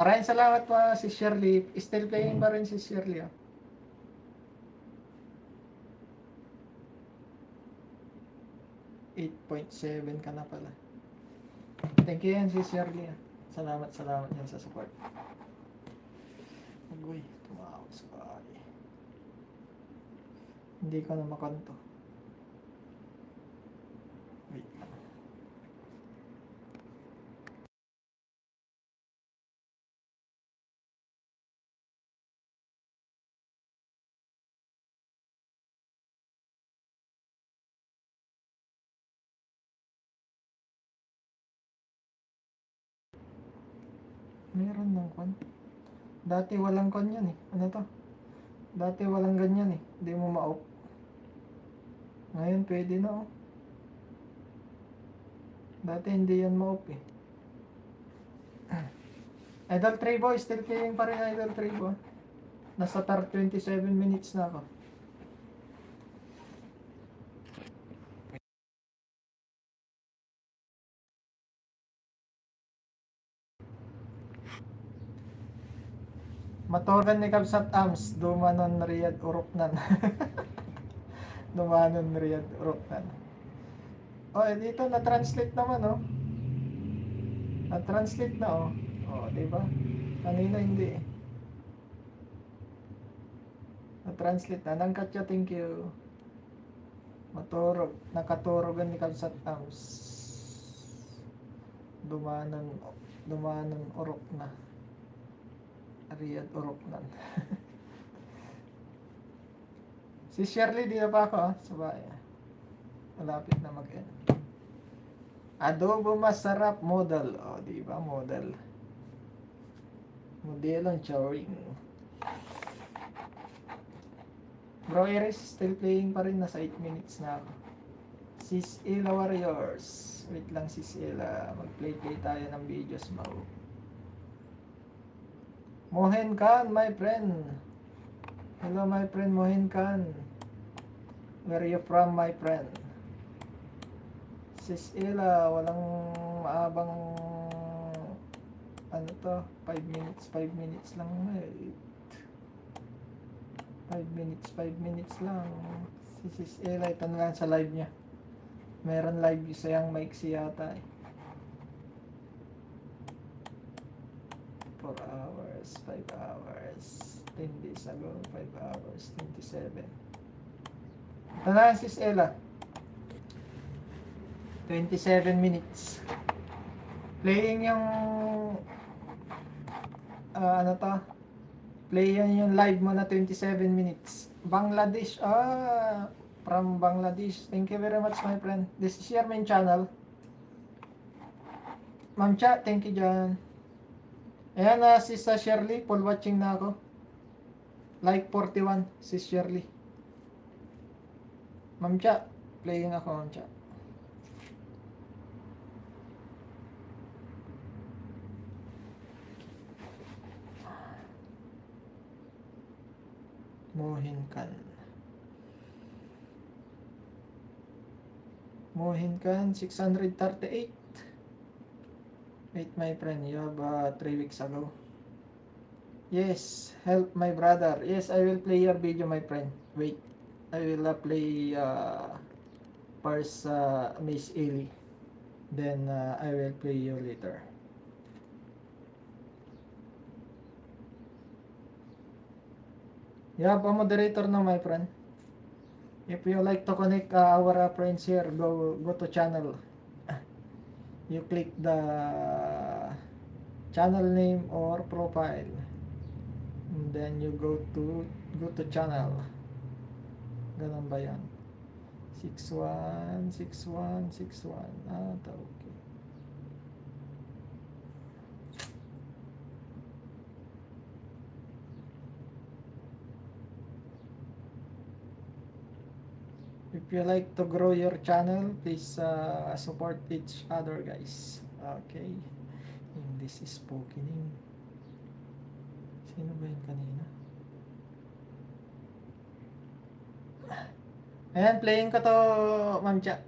Maraming salamat po si Shirley. Still playing pa rin si Shirley. 8.7 ka na pala. Thank you yan si Shirley. Salamat yan sa support. Uy, tumawag sa bahay. Hindi ko na makanto. Wait lang. Meron ng kon. Dati walang kon yan eh. Ano to? Dati walang ganyan eh. Hindi mo ma-off. Ngayon pwede na oh. Dati hindi yan ma-off eh. Idol Trebo, still playing pa rin Idol Trebo. Nasa 27 minutes na ako. Matogan ni Kabsat Ams, dumanon Riyad Uruknan. Dumanon Riyad Uruknan. Oh, dito na-translate naman oh. Na-translate na oh. Oh, di ba? Kanina hindi eh. Na-translate na. Nangkatya, thank you. Maturog. Nakaturogan ni Kabsat Ams. Dumanon Urok na. Riyad Uruknan. Si Shirley, di na pa ako sa bahay. Malapit na mag-end. Adobo masarap model. O, di ba model? Modelong chowing. Bro Iris, still playing pa rin. Nasa 8 minutes na ako. Sis Ella Warriors. Wait lang Sis Ella. Mag-play tayo ng videos mo. Mohen Khan, my friend. Hello my friend Mohen Khan. Where are you from my friend? Sis Ella, walang maabang ano to, 5 minutes lang. 5 minutes lang. Si Sis Ella, ito na lang sa live niya. Meron live sayang maiksi yata eh. 4 hours, 5 hours, 10 days ago, 5 hours, 27. Ito na lang Sis Ella. 27 minutes. Playing yung ano to? Play yan yung live mo na 27 minutes. Bangladesh. From Bangladesh. Thank you very much my friend. This is your main channel. Ma'am Cha, thank you dyan. Ayan na si Shirley. Full watching na ako. Like 41 si Shirley. Ma'am Cha, playing ako Ma'am Cha. Mohen Khan 638. Wait my friend, you have 3 weeks ago. Yes, help my brother. Yes, I will play your video my friend. Wait, I will play first Miss Ellie. Then I will play you later. You have a moderator now my friend. If you like to connect our friends here, go to channel. You click the channel name or profile. And then you go to channel. Ganun ba yan? 616161. Okay. If you like to grow your channel, please support each other guys. Okay. And this is Pokining. Sino ba yun kanina? Ayan, playing ko to Ma'am Cha.